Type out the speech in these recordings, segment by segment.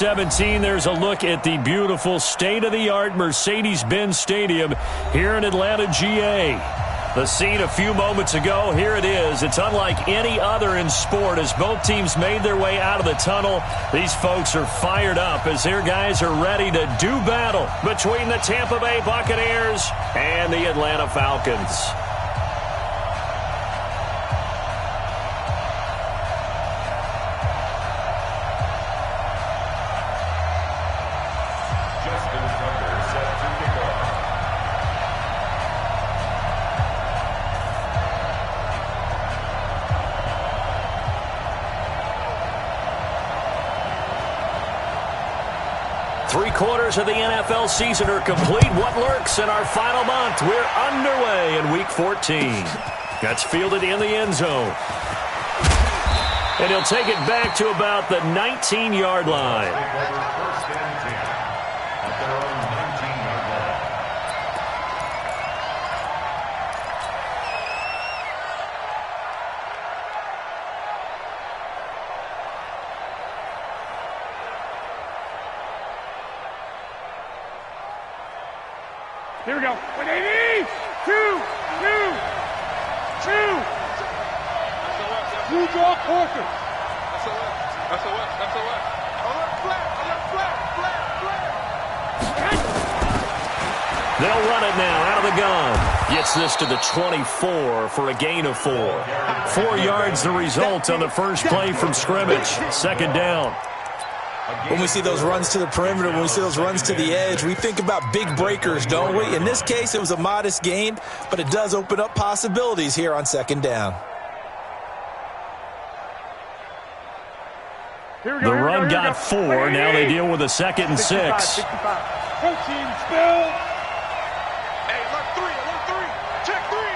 17, there's a look at the beautiful state-of-the-art Mercedes-Benz Stadium here in Atlanta, GA. The scene a few moments ago, here it is. It's unlike any other in sport as both teams made their way out of the tunnel. These folks are fired up as their guys are ready to do battle between the Tampa Bay Buccaneers and the Atlanta Falcons. Three-quarters of the NFL season are complete. What lurks in our final month? We're underway in Week 14. That's fielded in the end zone. And he'll take it back to about the 19-yard line. Here we go. 180. 2. Blue draw quarter. That's a left. They'll run it now out of the gun. Gets this to the 24 for a gain of 4. 4 yards the result on the first play from scrimmage. Second down. When we see those runs to the perimeter, when we see those runs to the edge, we think about big breakers, don't we? In this case, it was a modest gain, but it does open up possibilities here on second down. The run got 4. Now they deal with a 2nd and 6. 13 spill. Hey, look 3. Check 3.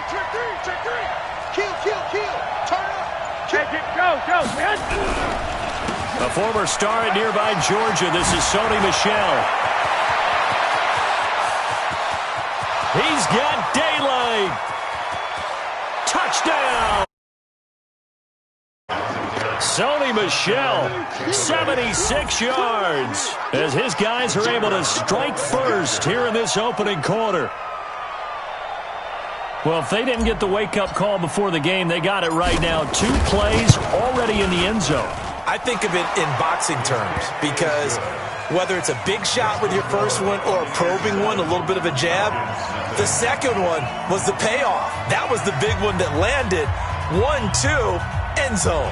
Kill. Turn up. Check it. Go, man. A former star at nearby Georgia. This is Sony Michel. He's got daylight. Touchdown. Sony Michel, 76 yards, as his guys are able to strike first here in this opening quarter. Well, if they didn't get the wake-up call before the game, they got it right now. 2 plays already in the end zone. I think of it in boxing terms because whether it's a big shot with your first one or a probing one, a little bit of a jab, the second one was the payoff. That was the big one that landed. 1-2, end zone.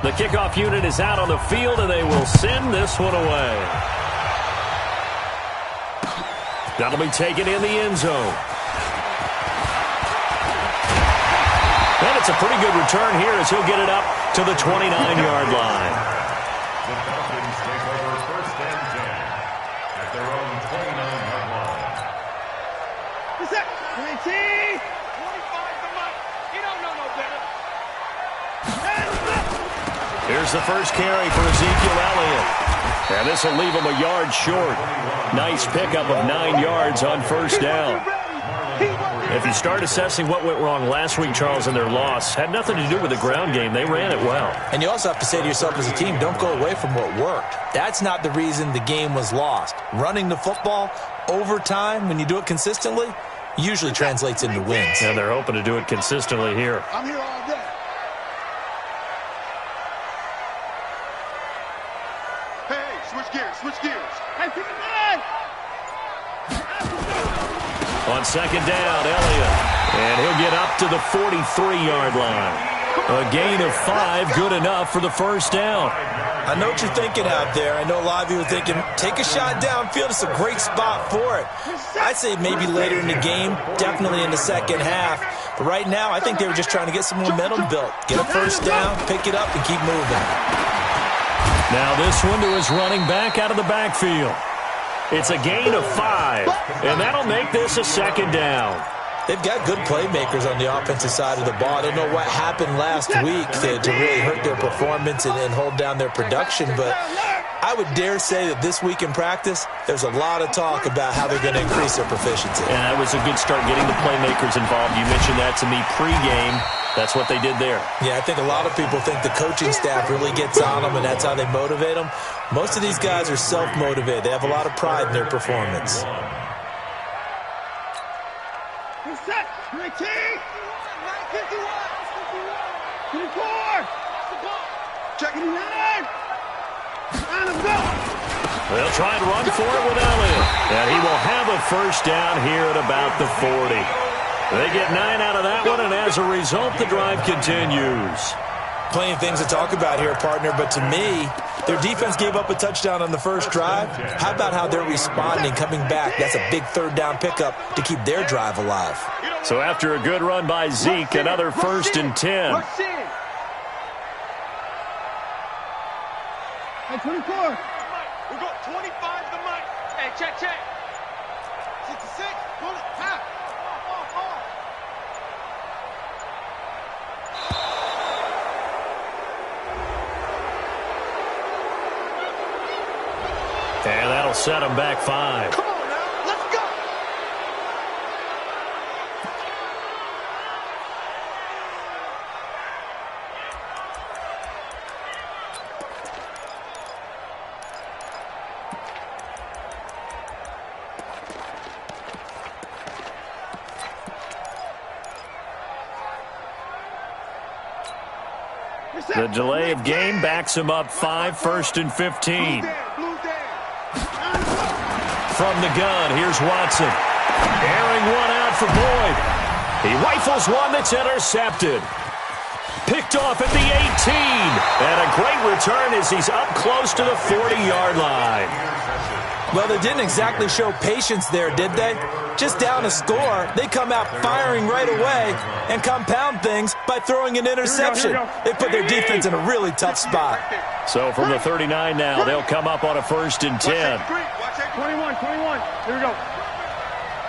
The kickoff unit is out on the field, and they will send this one away. That'll be taken in the end zone. And it's a pretty good return here as he'll get it up to the 29-yard line. The Falcons take over first and 10 at their own 29-yard line. What's that? 20. 25 to Mike. He don't know no better. Here's the first carry for Ezekiel Elliott. And this will leave him a yard short. Nice pickup of 9 yards on first down. If you start assessing what went wrong last week, Charles, in their loss, had nothing to do with the ground game. They ran it well. And you also have to say to yourself as a team, don't go away from what worked. That's not the reason the game was lost. Running the football over time, when you do it consistently, usually translates into wins. And they're hoping to do it consistently here. I'm here all day. Hey, switch gears. Hey, keep it down. On second down, Elliott. And he'll get up to the 43-yard line. A gain of 5, good enough for the first down. I know what you're thinking out there. I know a lot of you are thinking, take a shot downfield. It's a great spot for it. I'd say maybe later in the game, definitely in the second half. But right now, I think they were just trying to get some momentum built. Get a first down, pick it up, and keep moving. Now this one to his running back out of the backfield. It's a gain of 5, and that'll make this a second down. They've got good playmakers on the offensive side of the ball. I don't know what happened last week to really hurt their performance and hold down their production, but I would dare say that this week in practice, there's a lot of talk about how they're going to increase their proficiency. And that was a good start getting the playmakers involved. You mentioned that to me pregame. That's what they did there. Yeah, I think a lot of people think the coaching staff really gets on them, and that's how they motivate them. Most of these guys are self-motivated. They have a lot of pride in their performance. Set. 19. 51. 24. Check it out. And let's go. They'll try and run for it with Elliott. And he will have a first down here at about the 40. They get 9 out of that one, and as a result, the drive continues. Plenty of things to talk about here, partner, but to me, their defense gave up a touchdown on the first drive. How about how they're responding, coming back? That's a big third down pickup to keep their drive alive. So after a good run by Zeke, another 1st and 10. Hey, 24. We got 25 the mic. Hey, check. 66. Pull it. Half. And that'll set him back 5. Come on now. Let's go. The delay of game backs him up 5, 1st and 15. From the gun, here's Watson. Airing one out for Boyd. He rifles one that's intercepted. Picked off at the 18. And a great return as he's up close to the 40-yard line. Well, they didn't exactly show patience there, did they? Just down a score, they come out firing right away and compound things by throwing an interception. They put their defense in a really tough spot. So from the 39 now, they'll come up on a 1st and 10. 21. Here we go.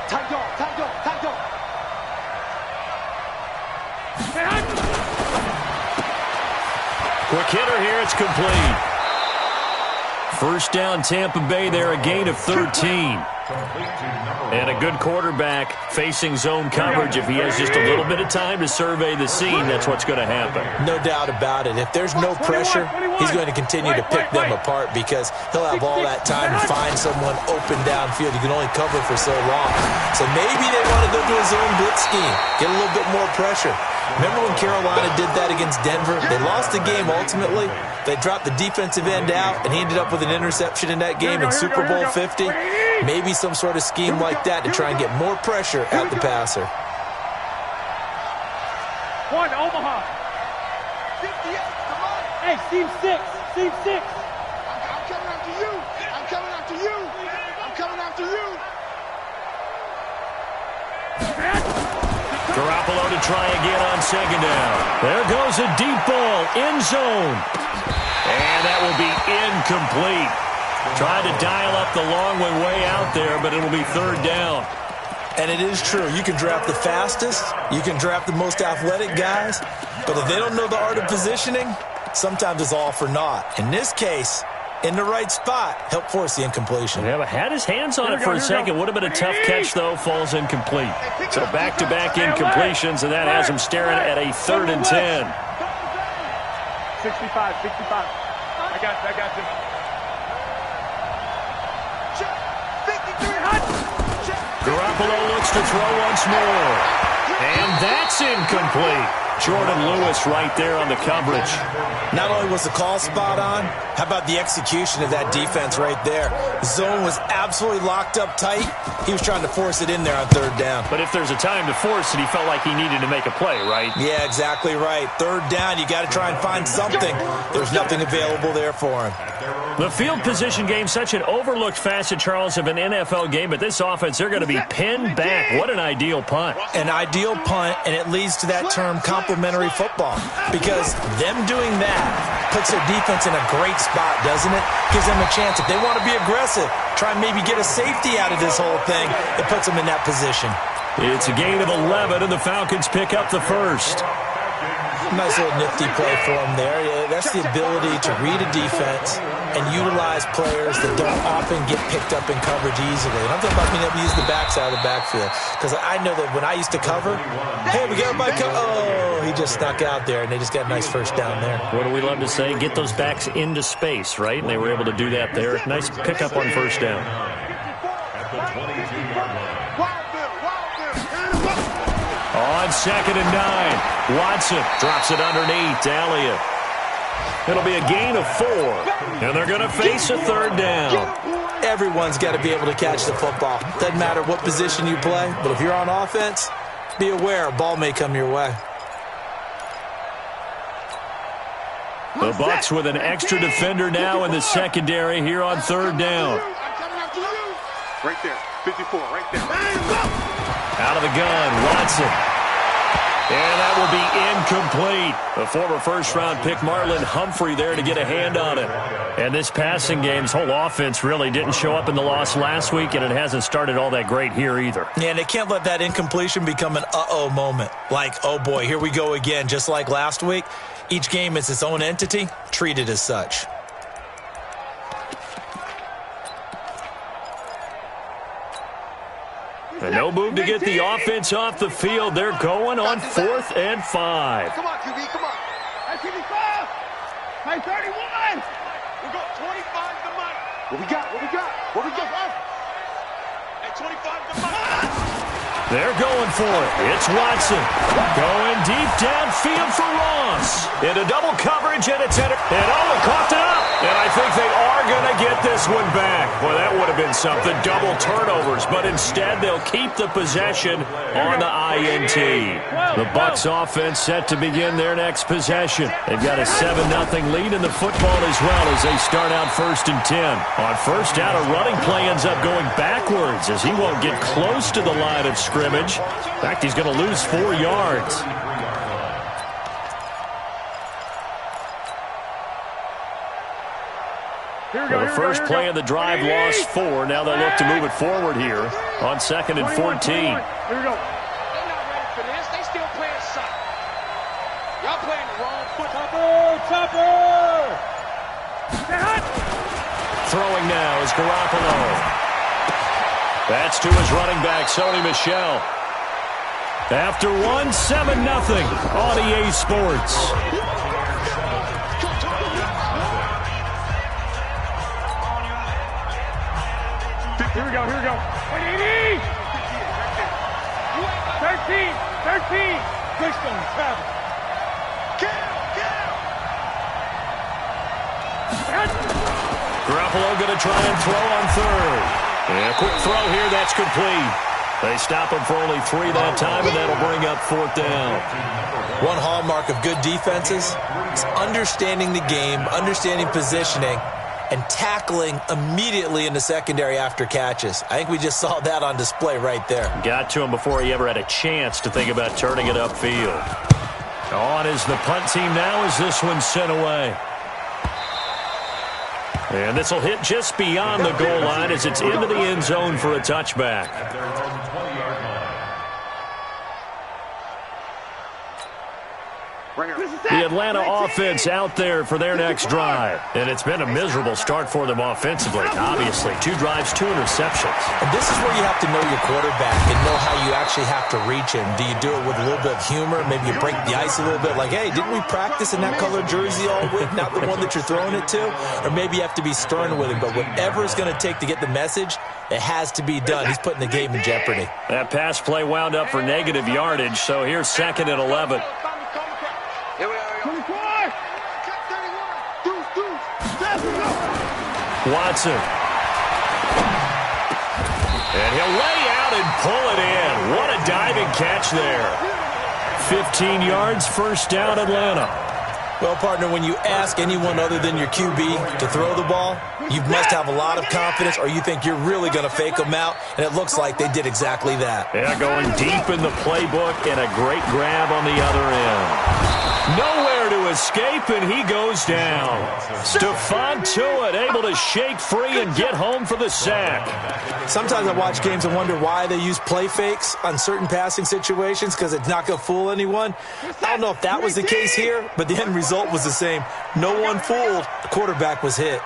Tight dog. Quick hitter here, it's complete. First down, Tampa Bay there, a gain of 13. And a good quarterback facing zone coverage. If he has just a little bit of time to survey the scene, that's what's going to happen. No doubt about it. If there's no pressure, he's going to continue to pick them apart because he'll have all that time to find someone open downfield. You can only cover for so long. So maybe they want to go to a zone blitz scheme, get a little bit more pressure. Remember when Carolina did that against Denver? They lost the game ultimately. They dropped the defensive end out, and he ended up with an interception in that game in Super Bowl 50. Maybe some sort of scheme like that to try and get more pressure at the passer. One, Omaha. 58, come on. Hey, Steve 6. I'm coming after you. Garoppolo to try again on 2nd down. There goes a deep ball, end zone. And that will be incomplete. Tried to dial up the long way out there, but it'll be 3rd down. And it is true. You can draft the fastest. You can draft the most athletic guys. But if they don't know the art of positioning, sometimes it's all for naught. In this case, in the right spot, help force the incompletion. Yeah, but had his hands on it for a second. Would have been a tough catch, though. Falls incomplete. So back-to-back incompletions, and that has him staring at a 3rd and 10. 65. I got you. Garoppolo looks to throw once more. And that's incomplete. Jordan Lewis right there on the coverage. Not only was the call spot on, how about the execution of that defense right there? The zone was absolutely locked up tight. He was trying to force it in there on 3rd down. But if there's a time to force it, he felt like he needed to make a play, right? Yeah, exactly right. 3rd down, you got to try and find something. There's nothing available there for him. The field position game, such an overlooked facet, Charles, of an NFL game, but this offense, they're going to be pinned back. What an ideal punt. An ideal punt, and it leads to that term complementary football, because them doing that puts their defense in a great spot, doesn't it? Gives them a chance. If they want to be aggressive, try and maybe get a safety out of this whole thing, it puts them in that position. It's a gain of 11, and the Falcons pick up the 1st. Nice little nifty play for him there. Yeah, that's the ability to read a defense and utilize players that don't often get picked up in coverage easily. And I'm talking about being able to use the backside of the backfield. Because I know that when I used to cover, hey, we got my oh, he just snuck out there, and they just got a nice first down there. What do we love to say? Get those backs into space, right? And they were able to do that there. Nice pickup on first down. On 2nd and 9, Watson drops it underneath. Elliott. It'll be a gain of 4, and they're going to face a 3rd down. Everyone's got to be able to catch the football. Doesn't matter what position you play, but if you're on offense, be aware a ball may come your way. The Bucs with an extra defender now in the secondary here on 3rd down. Right there, 54, right there. Out of the gun, Watson. And that will be incomplete. The former first-round pick Marlon Humphrey there to get a hand on it. And this passing game's whole offense really didn't show up in the loss last week, and it hasn't started all that great here either. Yeah, and they can't let that incompletion become an uh-oh moment. Like, oh boy, here we go again, just like last week. Each game is its own entity, treated as such. And no move to get the offense off the field. They're going on 4th and 5. Come on, QB, come on. Hey, 55. Hey, 31. We got 25 the money. What we got? What we got? What we got? Hey, 25 the money. They're going for it. It's Watson. Going deep downfield for Ross. Into double coverage, and it's and Owen coughed it up. And I think they are going to get this one back. Boy, that would have been something. Double turnovers. But instead, they'll keep the possession on the INT. The Bucs offense set to begin their next possession. They've got a 7-0 lead in the football as well as they start out 1st and 10. On first down, a running play ends up going backwards as he won't get close to the line of scrimmage. In fact, he's going to lose 4 yards. Well, the first play of the drive lost 4. Now they look to move it forward here on 2nd and 14. Here we go. They're not ready for this. They still playing suck. Y'all playing the wrong foot. Chopper! Throwing now is Garoppolo. That's to his running back, Sony Michel. After 1, 7-0 on EA Sports. Here we go. 180! 13! Quickstone, travel. Garoppolo going to try and throw on 3rd. And a quick throw here, that's complete. They stop him for only 3 that time, and that'll bring up 4th down. One hallmark of good defenses is understanding the game, understanding positioning, and tackling immediately in the secondary after catches. I think we just saw that on display right there. Got to him before he ever had a chance to think about turning it upfield. On is the punt team now as this one's sent away. And this will hit just beyond the goal line as it's into the end zone for a touchback. The Atlanta offense out there for their next drive. And it's been a miserable start for them offensively, obviously. 2 drives, 2 interceptions. And this is where you have to know your quarterback and know how you actually have to reach him. Do you do it with a little bit of humor? Maybe you break the ice a little bit like, hey, didn't we practice in that colored jersey all week? Not the one that you're throwing it to? Or maybe you have to be stern with him. But whatever it's going to take to get the message, it has to be done. He's putting the game in jeopardy. That pass play wound up for negative yardage, so here's 2nd and 11. Watson. And he'll lay out and pull it in. What a diving catch there. 15 yards, 1st down, Atlanta. Well, partner, when you ask anyone other than your QB to throw the ball, you must have a lot of confidence or you think you're really going to fake them out, and it looks like they did exactly that. Yeah, going deep in the playbook and a great grab on the other end. Nowhere to escape, and he goes down. Stephon Tuitt able to shake free and get home for the sack. Sometimes I watch games and wonder why they use play fakes on certain passing situations, because it's not going to fool anyone. I don't know if that was the case here, but the end result was the same. No one fooled. The quarterback was hit.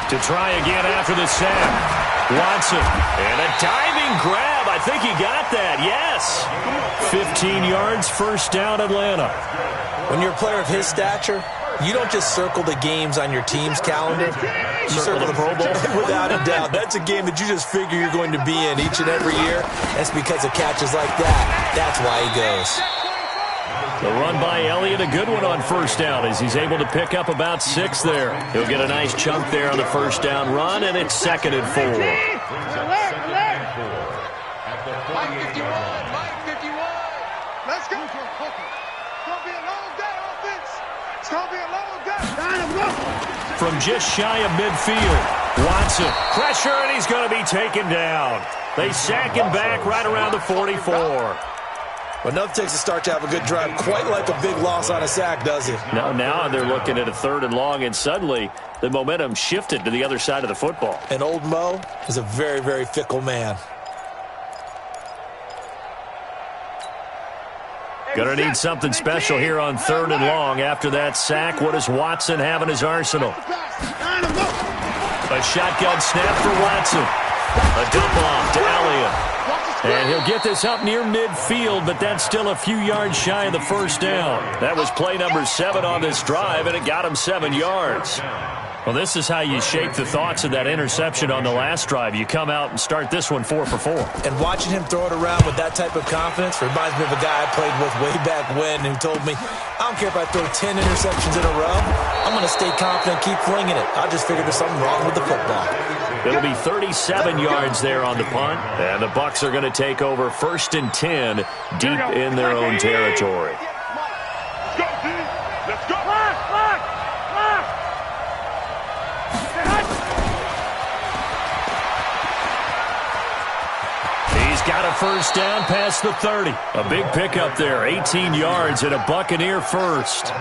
To try again after the sack. Watson, and a diving grab. I think he got that, yes. 15 yards, first down, Atlanta. When you're a player of his stature, you don't just circle the games on your team's calendar. You circle the Pro Bowl. Without a doubt. That's a game that you just figure you're going to be in each and every year. That's because of catches like that. That's why he goes. The run by Elliott, a good one on first down as he's able to pick up about 6 there. He'll get a nice chunk there on the first down run, and it's 2nd and 4. Mike 51, Mike 51. Let's go. It's going to be a long day, offense. It's going to be a long day. From just shy of midfield, Watson, pressure, and he's going to be taken down. They sack him back right around the 44. Well, nothing takes a start to have a good drive, quite like a big loss on a sack, does it? Now they're looking at a 3rd and long, and suddenly the momentum shifted to the other side of the football. And old Mo is a very, very fickle man. Gonna need something special here on 3rd and long. After that sack, what does Watson have in his arsenal? A shotgun snap for Watson. A dump off to Elliott. And he'll get this up near midfield, but that's still a few yards shy of the first down. That was play number 7 on this drive, and it got him 7 yards. Well, this is how you shake the thoughts of that interception on the last drive. You come out and start this one 4 for 4. And watching him throw it around with that type of confidence reminds me of a guy I played with way back when who told me, I don't care if I throw 10 interceptions in a row. I'm going to stay confident, keep flinging it. I just figured there's something wrong with the football. It'll be 37 yards there on the punt. And the Bucs are going to take over 1st and 10 deep in their own territory. Let's go, dude. Let's go. He's got a first down past the 30. A big pickup there, 18 yards and a Buccaneer first.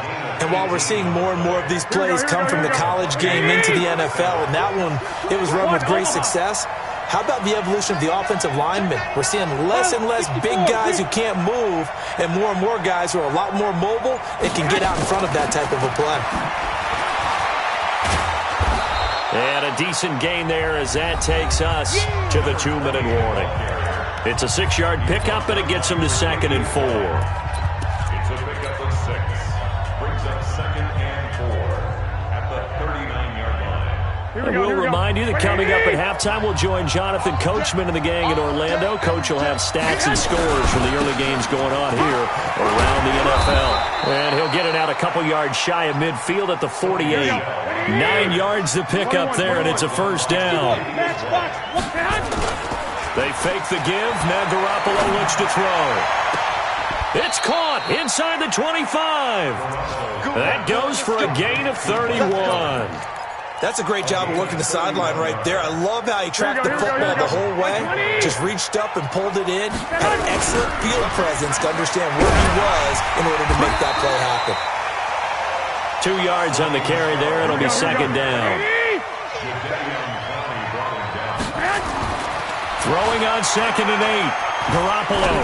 And while we're seeing more and more of these plays come from the college game into the NFL, and that one, it was run with great success, how about the evolution of the offensive linemen? We're seeing less and less big guys who can't move and more guys who are a lot more mobile and can get out in front of that type of a play. And a decent gain there as that takes us to the 2-minute warning. It's a 6-yard pickup, and it gets him to 2nd and 4. It's a pickup of 6. Brings up 2nd and 4 at the 39-yard line. And we'll remind you that coming up at halftime, we'll join Jonathan Coachman and the gang in Orlando. Coach will have stats and scores from the early games going on here around the NFL. And he'll get it out a couple yards shy of midfield at the 48. 9 yards to pick up there, and it's a first down. They fake the give. Now Garoppolo looks to throw. It's caught inside the 25. That goes for a gain of 31. That's a great job of working the sideline right there. I love how he tracked the football the whole way. Just reached up and pulled it in. Had an excellent field presence to understand where he was in order to make that play happen. 2 yards on the carry there. It'll be 2nd down. Throwing on 2nd and 8. Garoppolo.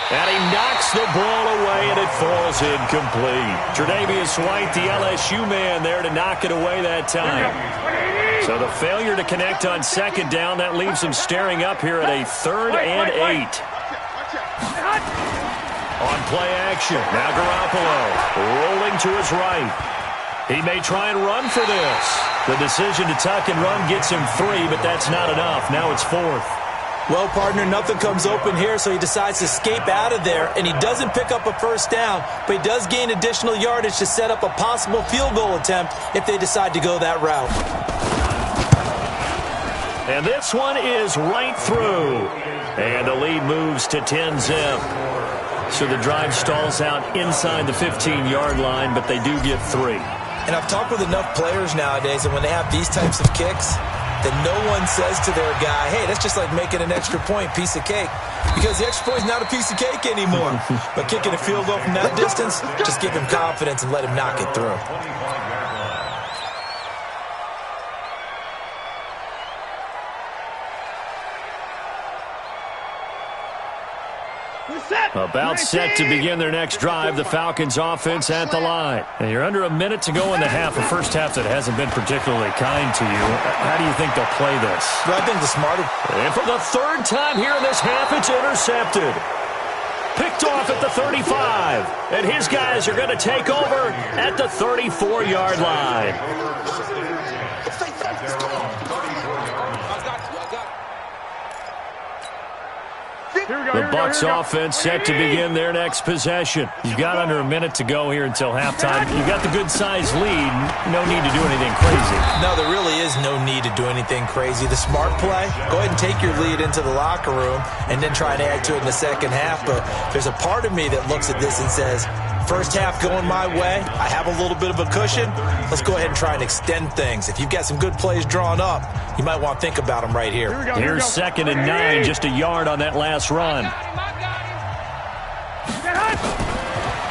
And he knocks the ball away, and it falls incomplete. Tre'Davious White, the LSU man, there to knock it away that time. So the failure to connect on 2nd down, that leaves him staring up here at a 3rd and 8. On play action, now Garoppolo rolling to his right. He may try and run for this. The decision to tuck and run gets him 3, but that's not enough. Now it's 4th. Well, partner, nothing comes open here, so he decides to escape out of there, and he doesn't pick up a first down, but he does gain additional yardage to set up a possible field goal attempt if they decide to go that route. And this one is right through. And the lead moves to 10-zip. So the drive stalls out inside the 15-yard line, but they do get 3. And I've talked with enough players nowadays, and when they have these types of kicks, that no one says to their guy, hey, that's just like making an extra point, piece of cake. Because the extra point is not a piece of cake anymore. But kicking a field goal from that distance, just give him confidence and let him knock it through. About set to begin their next drive, the Falcons offense at the line. And you're under a minute to go in the half, a first half that hasn't been particularly kind to you. How do you think they'll play this? Well, I think the smarter... And for the third time here in this half, it's intercepted. Picked off at the 35. And his guys are going to take over at the 34-yard line. The Bucs offense set to begin their next possession. You've got under a minute to go here until halftime. You've got the good-sized lead. No need to do anything crazy. No, there really is no need to do anything crazy. The smart play, go ahead and take your lead into the locker room and then try and add to it in the second half. But there's a part of me that looks at this and says, first half going my way, I have a little bit of a cushion. Let's go ahead and try and extend things. If you've got some good plays drawn up, you might want to think about them right here. Here's 2nd and 9, just a yard on that last run.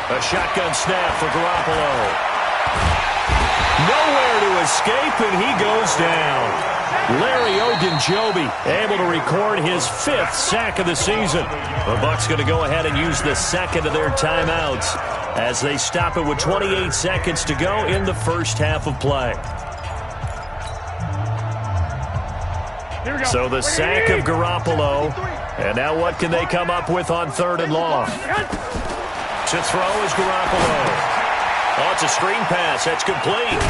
A shotgun snap for Garoppolo. Nowhere to escape, and he goes down. Larry Ogunjobi able to record his 5th sack of the season. The Bucs going to go ahead and use the second of their timeouts as they stop it with 28 seconds to go in the first half of play. So the sack of Garoppolo. And now what can they come up with on 3rd and long? To throw is Garoppolo. Oh, it's a screen pass. That's complete.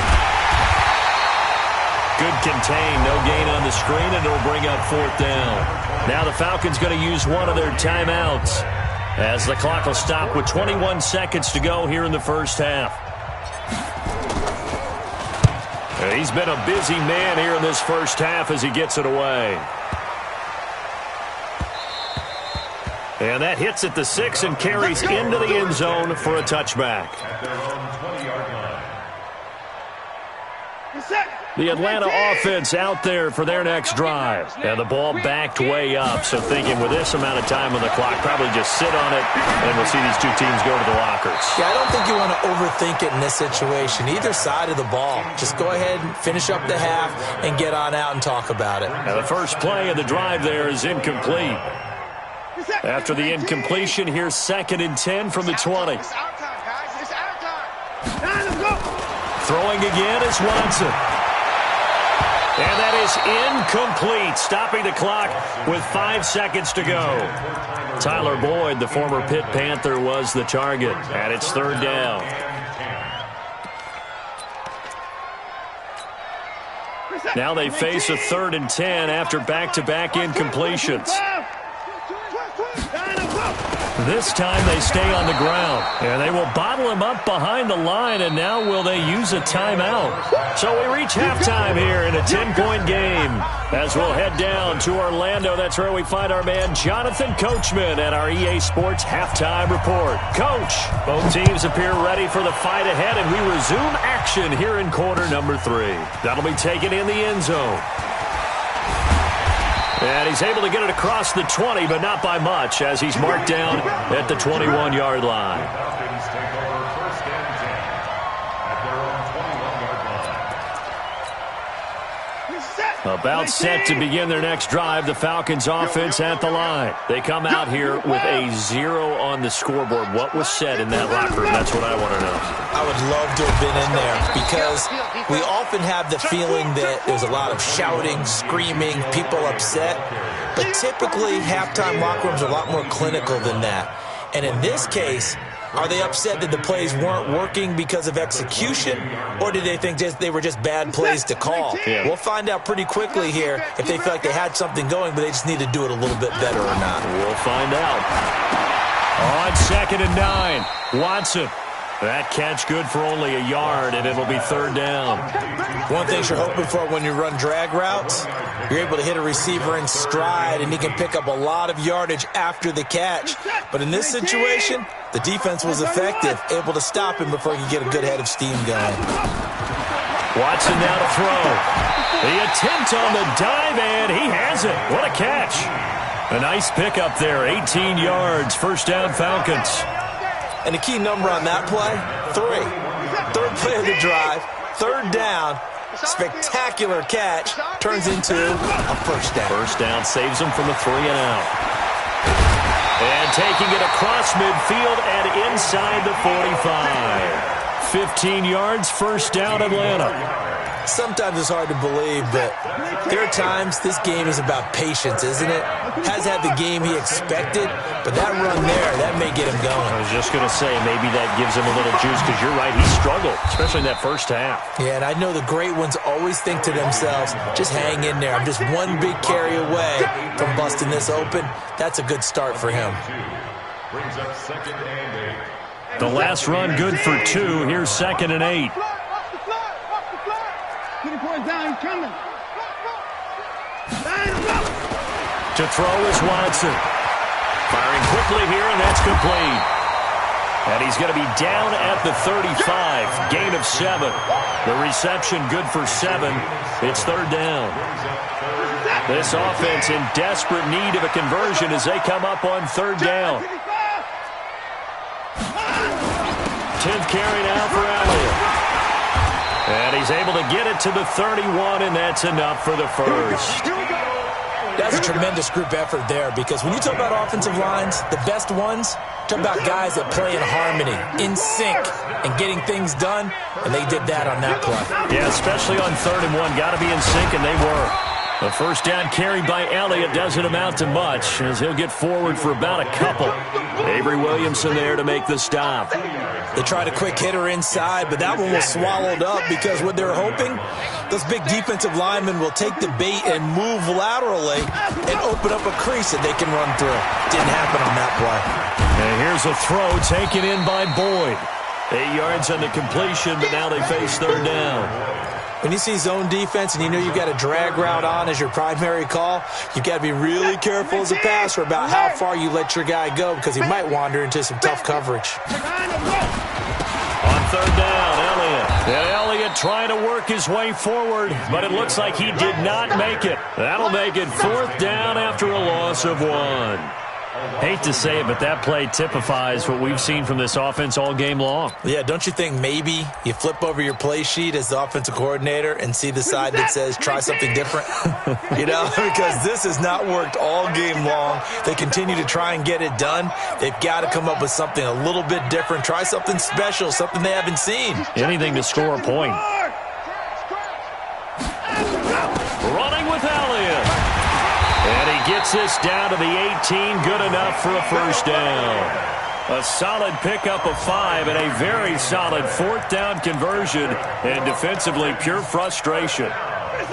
Good contain. No gain on the screen, and it'll bring up 4th down. Now the Falcons going to use one of their timeouts as the clock will stop with 21 seconds to go here in the first half. He's been a busy man here in this first half as he gets it away. And that hits at the 6 and carries into the end zone for a touchback. The Atlanta offense out there for their next drive. And the ball backed way up, so thinking with this amount of time on the clock, probably just sit on it, and we'll see these two teams go to the lockers. Yeah, I don't think you want to overthink it in this situation. Either side of the ball. Just go ahead and finish up the half and get on out and talk about it. Now the first play of the drive there is incomplete. After the incompletion, here's 2nd and 10 from the 20. Throwing again is Watson. And that is incomplete, stopping the clock with 5 seconds to go. Tyler Boyd, the former Pitt Panther, was the target, and it's 3rd down. Now they face a 3rd and 10 after back-to-back incompletions. This time they stay on the ground, and they will bottle him up behind the line, and now will they use a timeout? So we reach halftime here in a 10-point game. As we'll head down to Orlando, that's where we find our man Jonathan Coachman at our EA Sports Halftime Report. Coach, both teams appear ready for the fight ahead, and we resume action here in quarter number 3. That'll be taken in the end zone. And he's able to get it across the 20, but not by much, as he's marked down at the 21-yard line. About set to begin their next drive, the Falcons offense at the line. They come out here with a 0 on the scoreboard. What was said in that locker room? That's what I want to know. I would love to have been in there because we often have the feeling that there's a lot of shouting, screaming, people upset. But typically, halftime locker rooms are a lot more clinical than that. And in this case, are they upset that the plays weren't working because of execution, or did they think they were just bad plays to call? Yeah. We'll find out pretty quickly here if they feel like they had something going, but they just need to do it a little bit better or not. We'll find out. On 2nd and 9, Watson. That catch good for only a yard, and it'll be 3rd down. One thing you're hoping for when you run drag routes, you're able to hit a receiver in stride, and he can pick up a lot of yardage after the catch. But in this situation, the defense was effective, able to stop him before he could get a good head of steam going. Watson now to throw. The attempt on the dive, and he has it. What a catch. A nice pickup there, 18 yards, first down Falcons. And the key number on that play, 3. Third play of the drive, third down, spectacular catch, turns into a first down. First down saves him from a 3-and-out. And taking it across midfield and inside the 45. 15 yards, first down Atlanta. Sometimes it's hard to believe, but there are times this game is about patience, isn't it? Has had the game he expected, but that run there, that may get him going. I was just going to say, maybe that gives him a little juice, because you're right, he struggled, especially in that first half. Yeah, and I know the great ones always think to themselves, just hang in there. I'm just one big carry away from busting this open. That's a good start for him. Brings up 2nd and 8. The last run good for 2. Here's 2nd and 8. Down, he's coming. To throw is Watson. Firing quickly here, and that's complete. And he's going to be down at the 35. Gain of 7. The reception good for 7. It's third down. This offense in desperate need of a conversion as they come up on third down. 10th carry now for Elliott. And he's able to get it to the 31, and that's enough for the first. That's a tremendous group effort there, because when you talk about offensive lines, the best ones, talk about guys that play in harmony, in sync, and getting things done, and they did that on that play. Yeah, especially on 3rd and 1. Got to be in sync, and they were. The first down carry by Elliott doesn't amount to much, as he'll get forward for about a couple. Avery Williamson there to make the stop. They tried a quick hitter inside, but that one was swallowed up, because what they're hoping, those big defensive linemen will take the bait and move laterally and open up a crease that they can run through. Didn't happen on that play. And here's a throw taken in by Boyd. 8 yards on the completion, but now they face third down. When you see zone defense and you know you've got a drag route on as your primary call, you've got to be really careful as a passer about how far you let your guy go, because he might wander into some tough coverage. On third down, Elliott. And Elliott trying to work his way forward, but it looks like he did not make it. That'll make it fourth down after a loss of 1. Hate to say it, but that play typifies what we've seen from this offense all game long. Yeah, don't you think maybe you flip over your play sheet as the offensive coordinator and see the side that says try something different? You know, because this has not worked all game long. They continue to try and get it done. They've got to come up with something a little bit different. Try something special, something they haven't seen. Anything to score a point. Running with Elliott. And he gets this down to the 18, good enough for a first down. A solid pickup of 5 and a very solid fourth down conversion, and defensively pure frustration.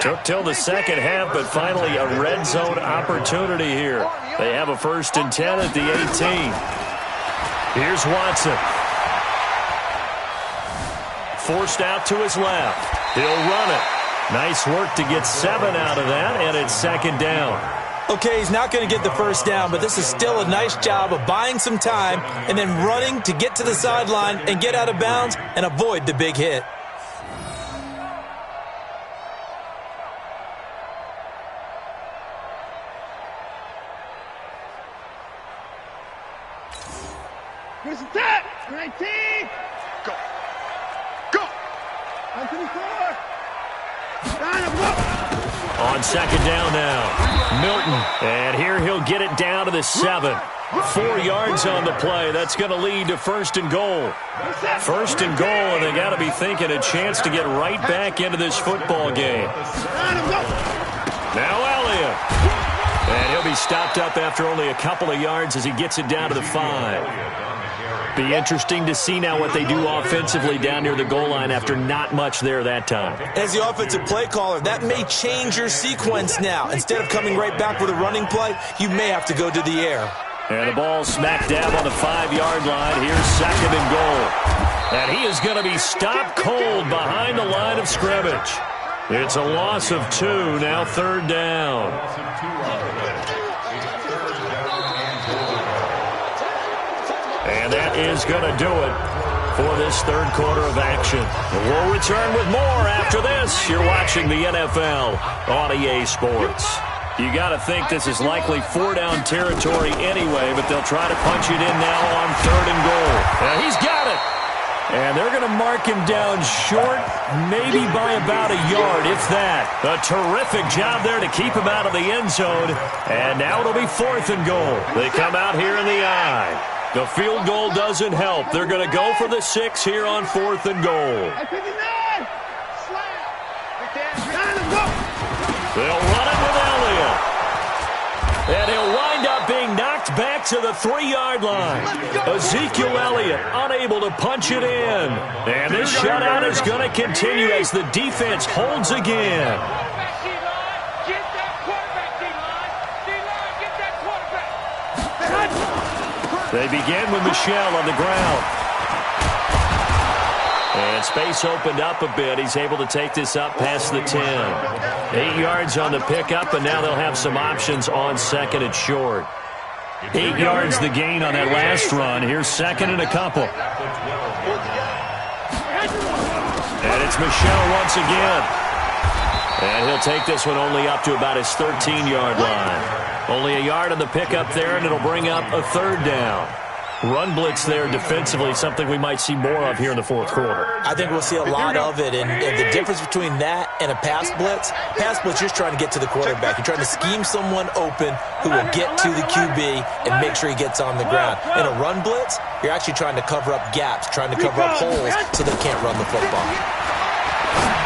Took till the second half, but finally a red zone opportunity here. They have a 1st and 10 at the 18. Here's Watson. Forced out to his left. He'll run it. Nice work to get 7 out of that, and it's second down. Okay, he's not going to get the first down, but this is still a nice job of buying some time and then running to get to the sideline and get out of bounds and avoid the big hit. Here's the tap. 19. Go. Go. On to the 4. Down and go. On second down now, Milton. And here he'll get it down to the 7. 4 yards on the play. That's going to lead to 1st and goal. 1st and goal, and they got to be thinking a chance to get right back into this football game. Now Elliott. And he'll be stopped up after only a couple of yards as he gets it down to the 5. Be interesting to see now what they do offensively down near the goal line after not much there that time. As the offensive play caller, that may change your sequence now. Instead of coming right back with a running play, you may have to go to the air. And the ball smack dab on the 5-yard line. Here's second and goal. And he is going to be stopped cold behind the line of scrimmage. It's a loss of 2, now third down. And that is going to do it. for this third quarter of action. We'll return with more after this. You're watching the NFL on EA Sports. You got to think this is likely four-down territory anyway, but they'll try to punch it in now on 3rd and goal. He's got it. And they're going to mark him down short, maybe by about a yard, if that. A terrific job there to keep him out of the end zone. And now it'll be 4th and goal. They come out here in the I. The field goal doesn't help. They're going to go for the 6 here on 4th and goal. They'll run it with Elliott. And he'll wind up being knocked back to the 3-yard line. Ezekiel Elliott unable to punch it in. And this shutout is going to continue as the defense holds again. They begin with Michel on the ground. And space opened up a bit. He's able to take this up past the 10. 8 yards on the pickup, and now they'll have some options on 2nd and short. 8 yards the gain on that last run. Here's 2nd and a couple. And it's Michel once again. And he'll take this one only up to about his 13-yard line. Only a yard on the pickup there, and it'll bring up a 3rd down. Run blitz there defensively, something we might see more of here in the 4th quarter. I think we'll see a lot of it, and the difference between that and a pass blitz, you're just trying to get to the quarterback. You're trying to scheme someone open who will get to the QB and make sure he gets on the ground. In a run blitz, you're actually trying to cover up gaps, trying to cover up holes so they can't run the football.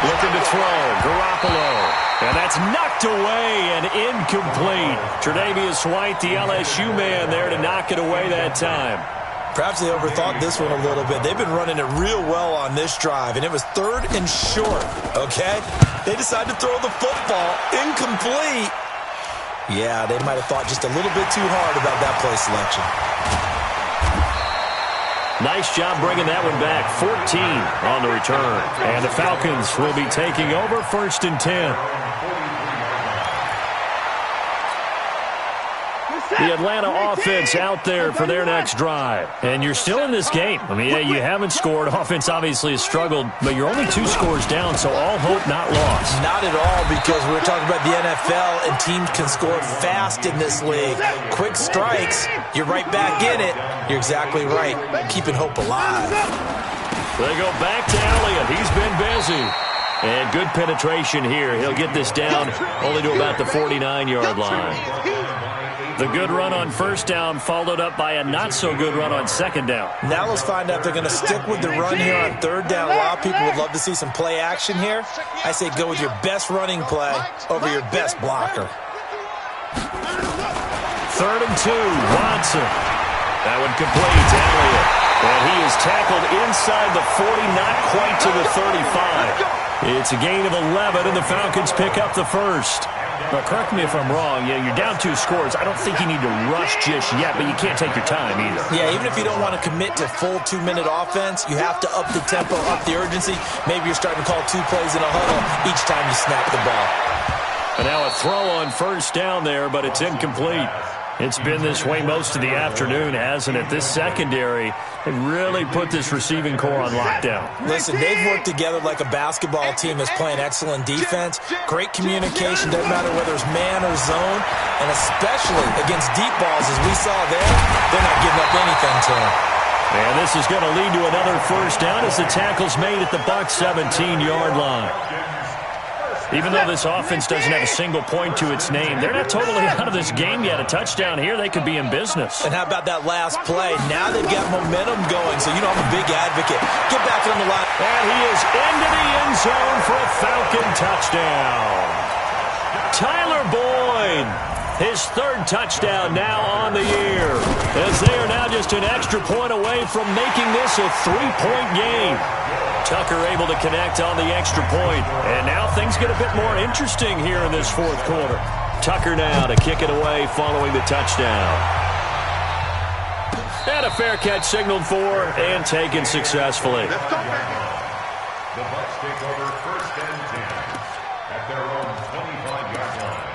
Looking to throw, Garoppolo. And that's knocked away and incomplete. Tre'Davious White, the LSU man, there to knock it away that time. Perhaps they overthought this one a little bit. They've been running it real well on this drive, and it was 3rd and short, okay? They decided to throw the football incomplete. Yeah, they might have thought just a little bit too hard about that play selection. Nice job bringing that one back. 14 on the return. And the Falcons will be taking over 1st and 10. The Atlanta offense out there for their next drive. And you're still in this game. I mean, yeah, you haven't scored. Offense obviously has struggled, but you're only 2 scores down, so all hope not lost. Not at all, because we're talking about the NFL, and teams can score fast in this league. Quick strikes, you're right back in it. You're exactly right. Keeping hope alive. They go back to Elliott. He's been busy. And good penetration here. He'll get this down only to about the 49-yard line. The good run on 1st down followed up by a not-so-good run on 2nd down. Now let's find out if they're going to stick with the run here on 3rd down. A lot of people would love to see some play action here. I say go with your best running play over your best blocker. 3rd and 2, Watson. That one complete, Elliott. And he is tackled inside the 40, not quite to the 35. It's a gain of 11, and the Falcons pick up the 1st. But correct me if I'm wrong, you're down 2 scores. I don't think you need to rush just yet, but you can't take your time either. Yeah, even if you don't want to commit to full 2-minute offense, you have to up the tempo, up the urgency. Maybe you're starting to call 2 plays in a huddle each time you snap the ball. And now a throw on 1st down there, but it's incomplete. It's been this way most of the afternoon, hasn't it? This secondary, they really put this receiving core on lockdown. Listen, they've worked together like a basketball team that's playing excellent defense. Great communication, doesn't matter whether it's man or zone. And especially against deep balls, as we saw there, they're not giving up anything to them. And this is going to lead to another 1st down as the tackle's made at the Bucs 17-yard line. Even though this offense doesn't have a single point to its name, they're not totally out of this game yet. A touchdown here, they could be in business. And how about that last play? Now they've got momentum going, so you know I'm a big advocate. Get back on the line. And he is into the end zone for a Falcon touchdown. Tyler Boyd, his 3rd touchdown now on the year, as they are now just an extra point away from making this a 3-point game. Tucker able to connect on the extra point. And now things get a bit more interesting here in this 4th quarter. Tucker now to kick it away following the touchdown. And a fair catch signaled for and taken successfully. The Bucs take over 1st and 10 at their own 25-yard line.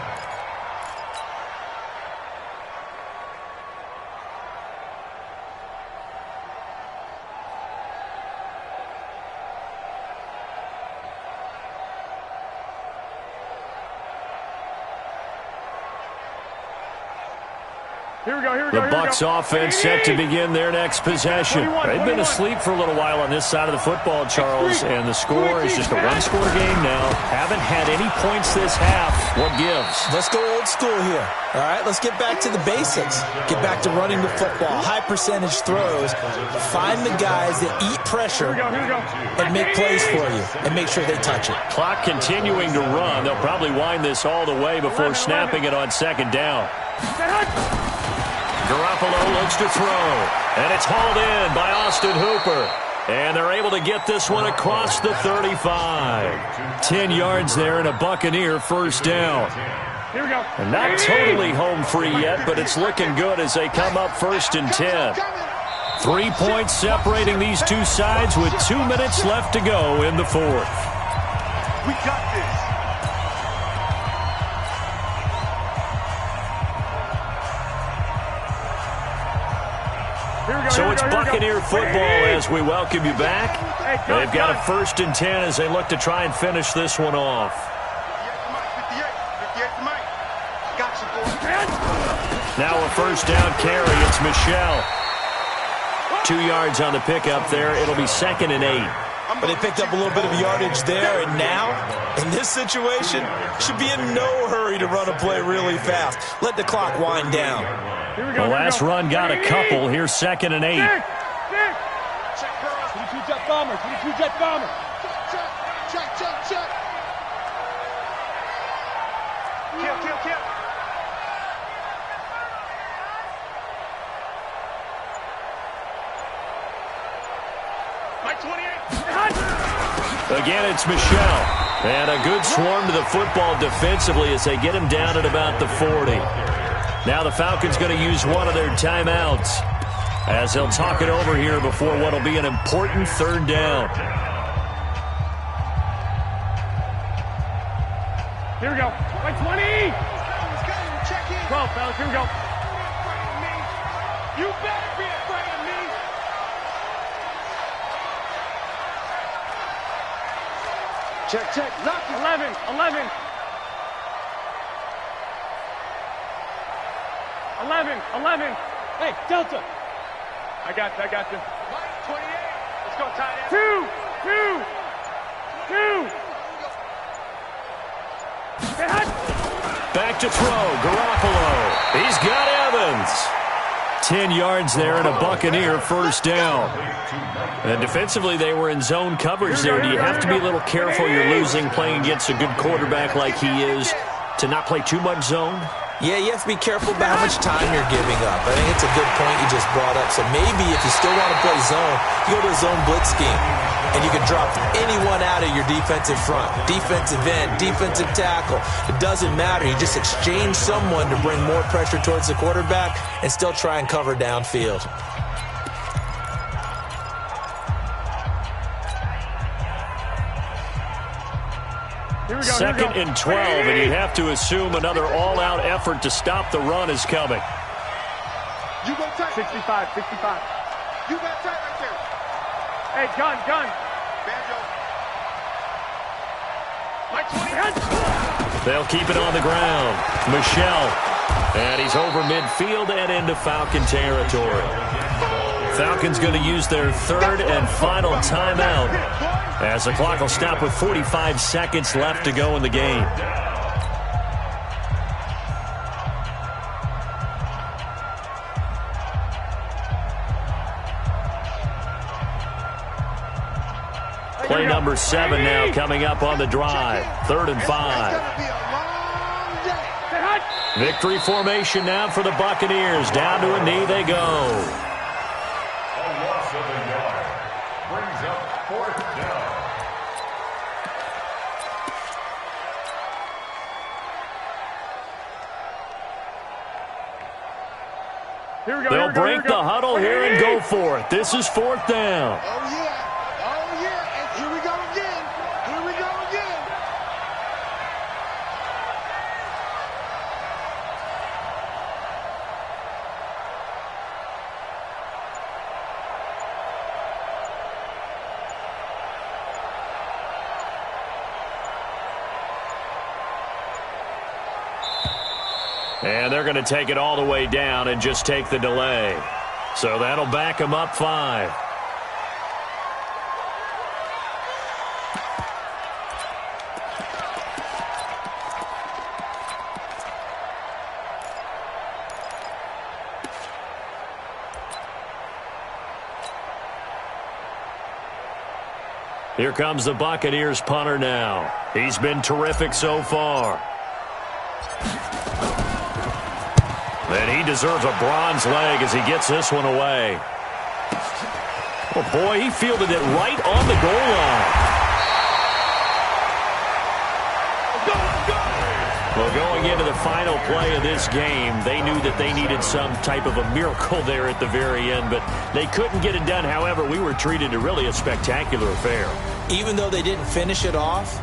The Bucs offense set to begin their next possession. They've been asleep for a little while on this side of the football, Charles, and the score is just a one-score game now. Haven't had any points this half. What gives? Let's go old school here. All right, let's get back to the basics. Get back to running the football, high percentage throws. Find the guys that eat pressure and make plays for you and make sure they touch it. Clock continuing to run. They'll probably wind this all the way before snapping it on second down. Garoppolo looks to throw, and it's hauled in by Austin Hooper. And they're able to get this one across the 35. 10 yards there and a Buccaneer first down. Here we go. And not totally home free yet, but it's looking good as they come up first and 10. 3 points separating these two sides with 2 minutes left to go in the fourth. We got this. So it's Buccaneer football as we welcome you back. They've got a first and 10 as they look to try and finish this one off. 58 to Mike. Gotcha, boy. Now a first down carry. It's Michelle. 2 yards on the pickup there. It'll be 2nd and 8. But they picked up a little bit of yardage there, and now, in this situation, should be in no hurry to run a play really fast. Let the clock wind down. The last run got a couple. Here's 2nd and 8. Check, girls. 22 jet bomber. 22 jet bomber. Check. Kill. Mike 28. Again, it's Michelle. And a good swarm to the football defensively as they get him down at about the 40. Now the Falcons going to use one of their timeouts as they'll talk it over here before what will be an important third down. Here we go. Mike 20. 12, fellas. Here we go. You better be afraid of me. Check. Lock 11. 11. Hey, Delta. I got you. 28. Let's go, tight end. 2. Back to throw. Garoppolo. He's got Evans. 10 yards there and a Buccaneer first down. And defensively, they were in zone coverage there. Do you have to be a little careful? You're losing playing against a good quarterback like he is to not play too much zone? Yeah, you have to be careful about how much time you're giving up. I think it's a good point you just brought up. So maybe if you still want to play zone, you go to a zone blitz scheme. And you can drop anyone out of your defensive front. Defensive end, defensive tackle. It doesn't matter. You just exchange someone to bring more pressure towards the quarterback and still try and cover downfield. Second and 12, and you have to assume another all-out effort to stop the run is coming. You go tight. 65. You got tight right there. Hey, gun. Banjo. Mike 20. They'll keep it on the ground. Michelle. And he's over midfield and into Falcon territory. Falcons going to use their third and final timeout as the clock will stop with 45 seconds left to go in the game. Play number 7 now coming up on the drive. 3rd and 5. Victory formation now for the Buccaneers. Down to a knee they go. Brings up 4th down. They'll break the huddle here and go for it. This is 4th down. Oh, yeah. And here we go again. And they're going to take it all the way down and just take the delay. So that'll back them up 5. Here comes the Buccaneers punter now. He's been terrific so far. And he deserves a bronze leg as he gets this one away. Oh, boy, he fielded it right on the goal line. Well, going into the final play of this game, they knew that they needed some type of a miracle there at the very end, but they couldn't get it done. However, we were treated to really a spectacular affair. Even though they didn't finish it off,